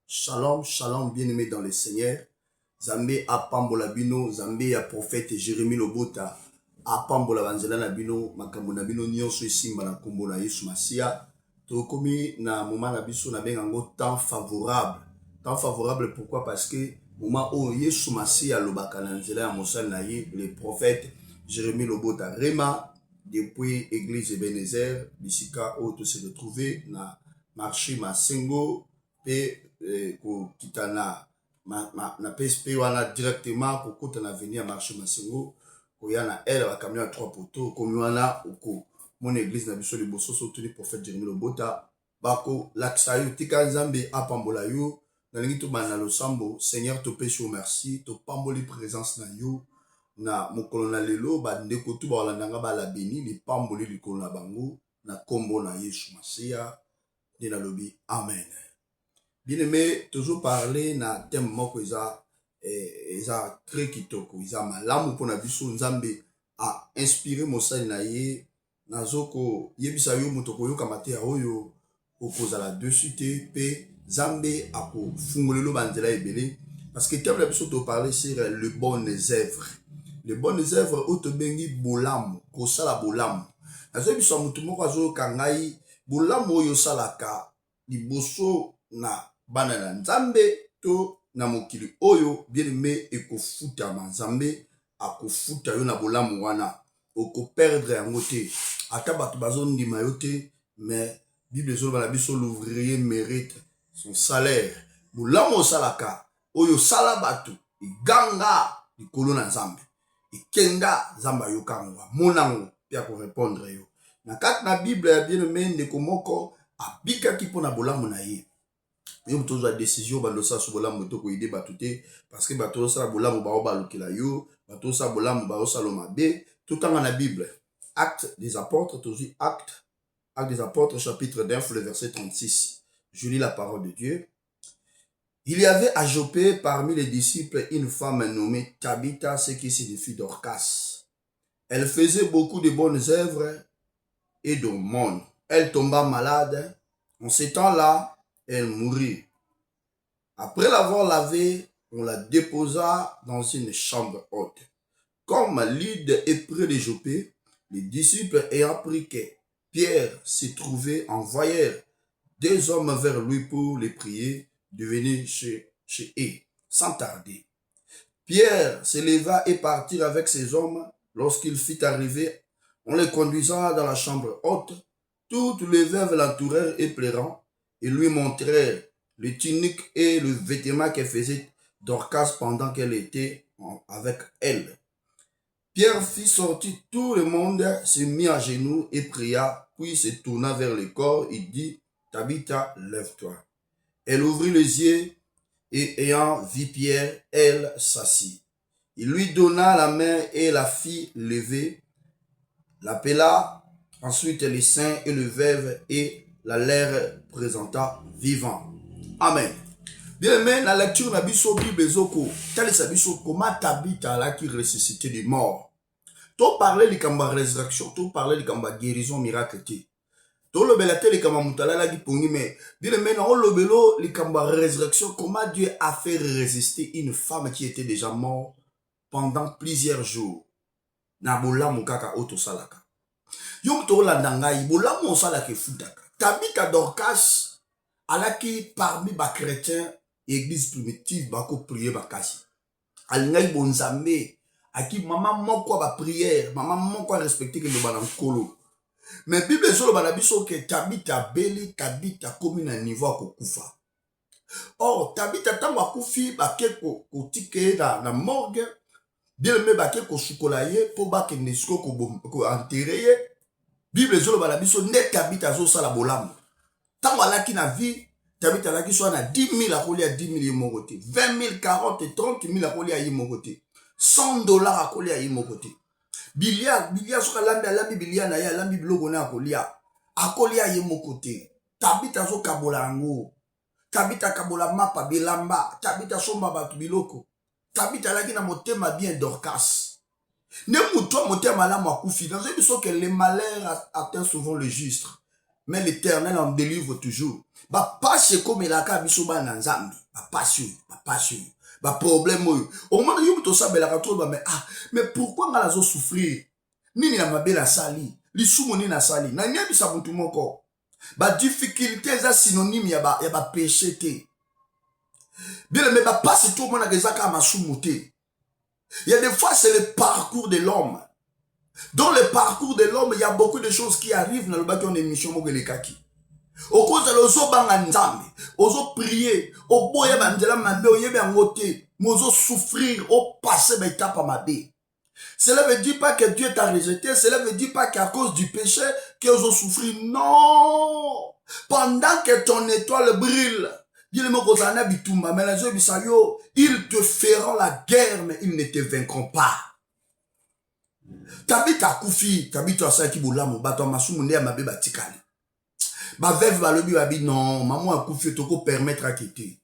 Shalom, shalom, bien-aimés dans le Seigneur. Zambé apambola bino, Zambé ya prophète Jérémie Lobota. Apambola banzela na bino, makambo na bino nyonso esimba na kombo na Yesu Masia. Tokomi na moment na biso na bengango temps favorable. Temps favorable pourquoi? Parce que moment où Yesu Masia lobaka na nzela ya mosala na ye, le prophète Jérémie Lobota Rema depuis église Ebenezer, bisika où to se retrouver na marché Masengo pe kokitana na PSP wana directement kokota na venir marché Masengo koyana elle va camion à 3 poteaux comme wana oko mon église na biso liboso so tuni prophète Jérémie Lobota bako laksayo tika nzambe apambola yo na lingi to bana losambo Seigneur to pèse au merci to pamboli présence na yo na mokolo na lelo ba ndeko tu ba landanga ba la béni li pamboli likolo na bango na kombo na Yesu Masia de la lobby amen. Bien-aimé, toujours parler na thème moko eza très kitoko, eza malamu pona biso nzambe a inspiré mosali na ye nazoko yebisa yo motoko yoka mate oyo okozala dessus te pe nzambe ako fungolelo banzela ebele parce que thème na biso to parler sur le bonnes œuvres. Les bonnes œuvres otobengi bolamu, kosala bolamu. Nazo biso mutu moko azo kangai bolamu oyo salaka liboso na bana na nzambe to na mokili oyo bien-aimé ekofutama nzambe akofuta yo na bolamu wana oko perdre yango te ata bato bazondima yo te mais Bible ezoloba na biso l'ouvrier mérite son salaire. Bolamu osalaka oyo sala bato iganga likolo na nzambe ikenda nzambe ayokanga monango pe akorépondre yo na kati na Bible ya bien-aimé ndeko moko abikaki mpona bolamu na ye. Yo tozo décision ba losa so bolamu to ko ide batute parce que bato sa bolamu ba obalukela yo bato sa bolamu ba osaloma be tout temps dans la Bible. Actes des apôtres tozo actes des apôtres chapitre 9 le verset 36. Je lis la parole de Dieu. Il y avait à Jopé parmi les disciples une femme nommée Tabitha, ce qui signifie Dorcas. Elle faisait beaucoup de bonnes œuvres et d'aumônes. Elle tomba malade. En ce temps-là, elle mourut. Après l'avoir lavée, on la déposa dans une chambre haute. Comme Lyde est près de Jopé, les disciples ayant appris que Pierre s'y trouvait envoyèrent 2 hommes vers lui pour les prier de venir chez eux, sans tarder. Pierre se leva et partit avec ses hommes. Lorsqu'il fut arrivé, on les conduisa dans la chambre haute. Toutes les veuves l'entourèrent et pleurant, et lui montrèrent le tunique et le vêtement qu'elle faisait Dorcas pendant qu'elle était avec elle. Pierre fit sortir tout le monde, se mit à genoux et pria, puis se tourna vers le corps et dit, Tabitha, lève-toi. Elle ouvrit les yeux et ayant vu Pierre, elle s'assit. Il lui donna la main et la fit lever, l'appela ensuite les saints et le veuve et la leur présenta vivant. Amen. Bien aimé, la lecture na biso Bible zoko, talisa biso comment Tabitha la qui ressuscité des morts. To parler de kamba résurrection, to parler de kamba guérison miracle ti. To lobela te le kamba mutala la qui pongi mais bien aimé na on lobelo le kamba résurrection, comment Dieu a fait résister une femme qui était déjà morte pendant plusieurs jours. Na bolamu kaka oto salaka. Yom to la ndangai bolamu salaka futaka. Tabitha Dorcas alaki parmi ba chrétiens église primitive bako prier bakasi. Alingai bonzambe aki maman moko ba prière, maman moko respecter que le banankolo. Mais Bible solo banabiso que Tabitha beli Tabitha comme na niveau akokufa. Or Tabitha tango akufi bakeko kotike na morgue bien me bakeko sukolaye po bakende siko ko enterrer. Bible solo banabiso ne Tabitha zo sala bolamu. Tango alaki na vie Tabitha alaki soit na 10 000 akolia 10 000 yimokote, 20 000, 40, 30 000 akolia yimokote, $100 akolia yimokote. Bilia soka lambi bilia na ya lambi biloko na akolia yimokote. Tabitha zo kabola yango. Tabitha kabola mapa bilamba, Tabitha somba batu biloko. Tabitha alaki na motema bien Dorcas. Ne muto motema la makufi. Dans une biso que les malheurs atteignent souvent le juste. mais l'Éternel en délivre toujours. Ba passe comme la kabiso ba nanzambi, ba passe, ba problème au moment où tu sais la katro mais pourquoi nga lazo souffrir? Nini na mabela sali, lisumu ni na sali, na nyebi sa mutu moko. Ba difficulté za synonyme ya ba péché te. Bien mais ba passe tout le monde a ka masumu te. Il y a des fois c'est le parcours de l'homme. Dans le parcours de l'homme, il y a beaucoup de choses qui arrivent dans le bâton d'émission Mogelekaki. Au cause de l'ozo banganzambe, ozo prier, au boye bandela mabe, au yebe angote, mozo souffrir, au passer l'étape à mabe. Cela ne dit pas que Dieu t'a rejeté, cela ne dit pas qu'à cause du péché, que ozo souffrir. Non! Pendant que ton étoile brille, ils te feront la guerre, mais ils ne te vaincront pas. Tabita kufi, tabita asaki bolamu, bato masumu nde mabe batikali. Ba veuve balobi babi non, maman akufi toko permettre akete.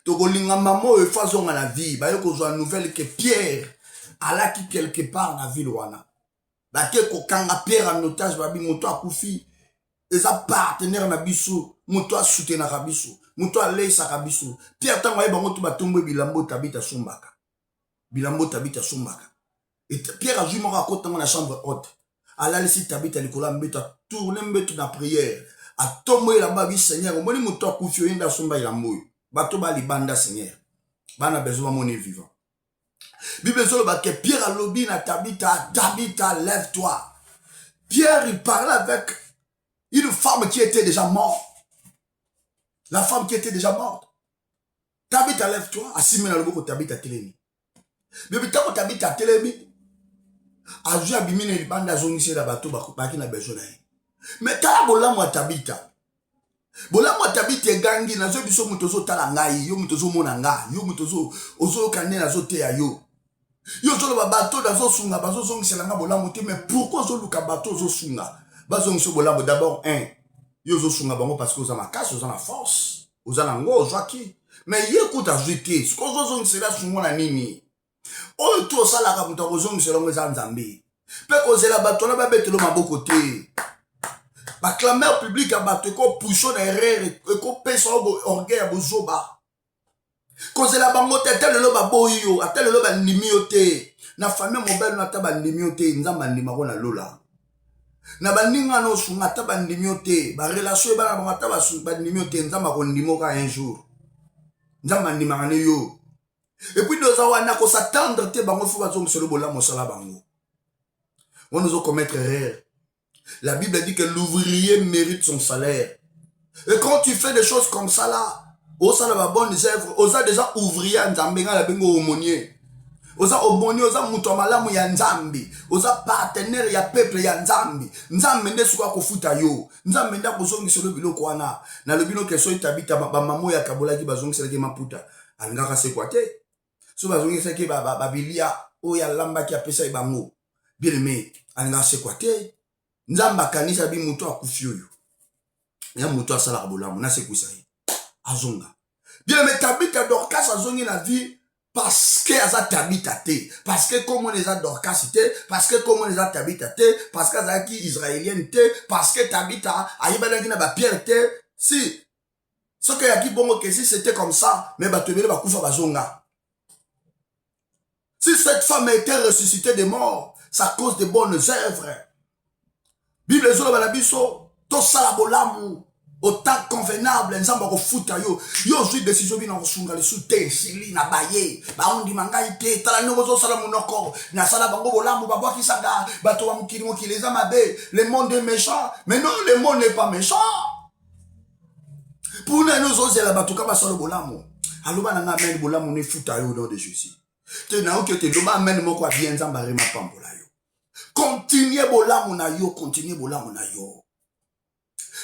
Toko linga maman e façon na vie, ba yoko zo nouvelle que Pierre alaki quelque part na ville wana. Ba ke ko kanga Pierre en otage babi moto akufi, eza partenaire na biso, moto a soutenir na biso, moto a leisa ka biso. Pierre tango ay bango to batombo bilambo tabita sumbaka. Bilambo tabita sumbaka. Et Pierre a joué mon raconte dans la chambre haute. Allah laissé Tabita Nicolas Mbeto a tourné Mbeto dans la prière. A tombé là-bas, oui Seigneur. Moi, je suis confié dans son bail l'amour. Bato ba libanda Seigneur. Bana besoin mon vivant. Bible solo ba que Pierre a lobby na Tabita, Tabita lève-toi. Pierre il parlait avec une femme qui était déjà morte. La femme qui était déjà morte. Tabita lève-toi. Assimé na loboko Tabita telemi. Bible tamo Tabita telemi. Azu abimine libanda zongisi la bato baki na besoin. Mais tala bolamu atabita. Bolamu atabita egangi na zo biso mutozo tala ngai, yo mutozo mona nga, yo mutozo ozo kane na zo te ya yo. Yo zo ba bato da zo sunga bazo zongisi la nga bolamu te, mais pourquoi zo luka bato zo sunga? Bazongisi bolamu d'abord yo zo sunga bango parce que oza makasi, oza na force, oza na ngo ozwaki. Mais yekuta jete, ce qu'on zo zongisi la sunga na nini? Oyo to sala ka muto kozongisa longo za nzambe. Pe kozela bato na babetelo maboko te. Ba clameur public a bato ko poucho na erreur ko pesa orgueil ya bozoba. Kozela bango te tel lo ba boyo, atel lo ba ndimi yo te. Na famille mobile na ta ba ndimi yo te, nzamba ndima ko na lola. Na ba ninga no sunga ta ba ndimi yo te, ba relation ba na ba ta ba ndimi yo te, nzamba ko ndimo ka un jour. Nzamba ndima ngane yo. Et puis nous avons s'attendre te bango fou bazo mselo bola mosala bango. On nous a commettre erreur. La Bible dit que l'ouvrier mérite son salaire. Et quand tu fais des choses comme ça là, osa na ba bonne œuvre, osa déjà ouvrier nzambe nga la bengo aumônier. Osa aumônier, osa muto malamu ya nzambe, osa partenaire ya peuple ya nzambe. Nzambe nde suka ko futa yo. Nzambe nda kozongisa lo biloko wana. Na lo biloko so itabita ba mamo ya kabola ki bazongisa ki maputa. Alingaka se kwa te. So bazongisa ki ba bilia o ya lamba ki apesa ibango. Bien aimé, alingaka se kwa te. Nzamba kanisa bi muto akufi oyo. Ya muto asala kabolamu na se kuisa yi. Azonga. Bien aimé, Tabita Dorcas azongi na vie parce que aza Tabita te. Parce que comme on les a Dorcas te, parce que comme on les a Tabita te, parce que aza ki israélienne te, parce que Tabita ayibana ki na ba Pierre te. Si ce que yaki bongo que si c'était comme ça, mais batebele bakufa bazonga. Si cette femme était ressuscitée des morts, c'est à cause de bonnes œuvres. Bible zolo balabiso to sala bolamu au temps convenable nzamba ko futa yo zui décision bina ko sunga le soute sili na baye ba ondi mangai te tala no zo sala munoko na sala bango bolamu ba bwaki sanga bato wa mukili mokili za mabe. Le monde est méchant, mais non, le monde n'est pas méchant. Pour nous autres la bato ka ba sala bolamu aloba na ngamen bolamu ne futa yo dans de Jésus. Te na o que te loba men moko bien nzamba rema pambola yo. Continuez bolamu na yo, continuez bolamu na yo.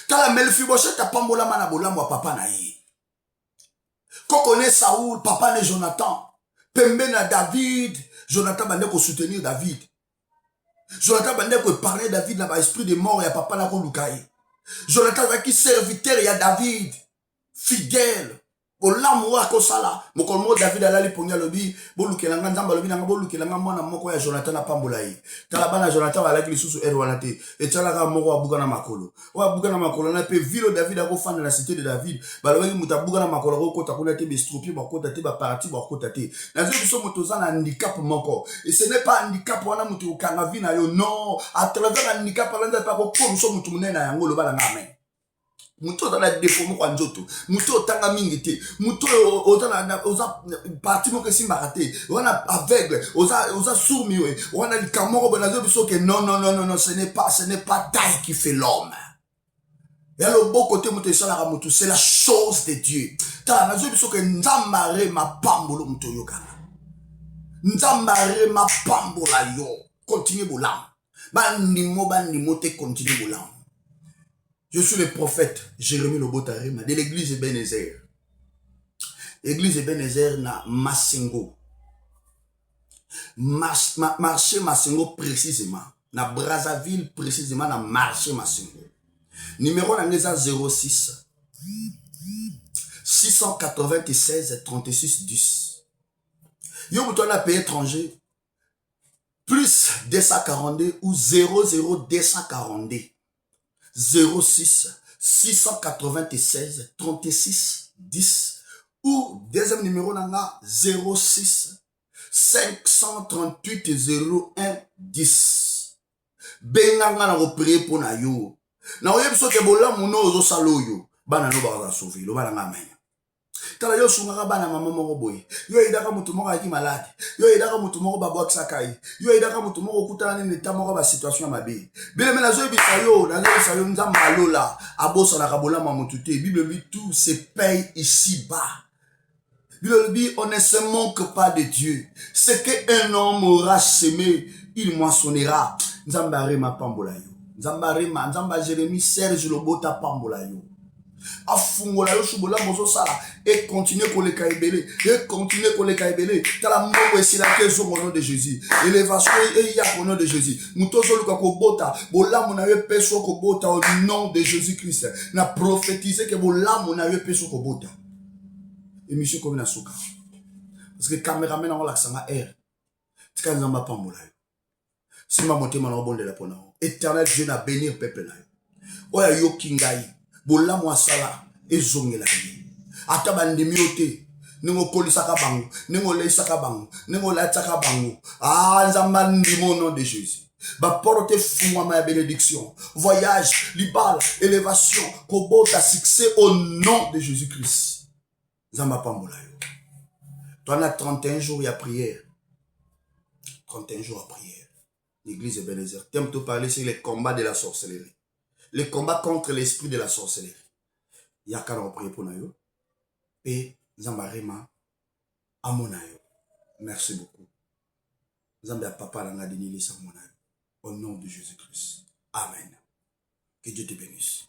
Tala Melfibosheth ta pambola mana bolamu wa papa na ye. Koko ne Saoul, papa ne Jonathan. Pembe na David, Jonathan bande ko soutenir David. Jonathan bande ko parler David na ba esprit de mort ya papa na ko lukai. Jonathan va qui serviteur ya David, fidèle. bolamu wako sala mokolo David alali ponya lobi bolukelanga nzamba lobi nanga bolukelanga mwana moko ya Jonathan apambola ye tala bana Jonathan alaki lisusu wana te etalaka moko abuka na makolo na makolo na pe vilo David akofanda na cité de David balobaki mutabuka na makolo ko kota kuna te bestropie ba kota te ba parti ba kota te na zo biso moto za na handicap moko et ce n'est pas handicap wana mutu ukanga vi na yo non à travers handicap alanda pa ko so mutu munena yango lo bala amen. Muto dans la défaut mo kwa nzoto muto tanga mingi te muto oza parti mo ke simbarate wana aveugle oza sourd we wana likamoko bonazo biso ke non ce n'est pas taille qui fait l'homme. Et le beau côté muto sala muto c'est la chose de Dieu. Ta nazo biso ke nzambare mapambolo muto yokana nzambare mapambola yo continue bolam bandimo te continue bolam. Je suis le prophète Jérémie Lobotarima de l'église Ebenezer. L'église Ebenezer na Massengo. Marché Massengo précisément. Na Brazzaville précisément na marché Massengo. Numéro na 06 696 36 10. Yo bouton à pays étranger plus 242 ou 00242. 06 696 36 10 ou deuxième numéro nanga 06 538 01 10. Benganga na prier pour na yo. Na oyebi so ke bola muno ozo saloyo bana no ba sauver lo bana ngamenye. Tala yo sunga bana mama moko boye. Yo idaka mutu moko aki malade. Yo idaka mutu moko babwa kisakai. Yo idaka mutu moko kutana ni ta moko ba situation ya mabe. Bile mena zo ebisa yo nzamba alola abosa na kabola mutu te. Bible dit tout se paye ici-bas. Bible dit on ne se manque pas de Dieu. Ce que un homme aura semé, il moissonnera. Nzamba rema pambola yo. Nzamba Jérémie Serge Lobota pambola yo. Afungola yo shubola mozo sala et continuer ko le kaibele tala moko esila kezo au nom de Jésus élévation et ya au nom de Jésus mutozo luka ko bota bolamu na yo peso ko bota au nom de Jésus Christ na prophétiser que bolamu na yo peso ko bota émission comme na suka parce que caméraman on la sanga air tika nzamba pambola yo sima motema na bonde la pona éternel Dieu na bénir peuple na yo oya yo kingai bola mwasala ezongela ye ata bandimi ote ningo kolisaka bango ningo leisaka bango ningo lataka bango nzamba ndimo au nom de Jésus ba porte fungwa ma bénédiction voyage libala élévation kobota succès au nom de Jésus Christ nzamba pambola yo toi na 31 jours ya prière 31 jours à prière l'église Ebenezer t'aimes te parler sur les combats de la sorcellerie. Le combat contre l'esprit de la sorcellerie. Yakana on prie pour nous. Et Zambarema Amonayo. Merci beaucoup. Zambia papa langa dinili sa monayo. Au nom de Jésus-Christ. Amen. Que Dieu te bénisse.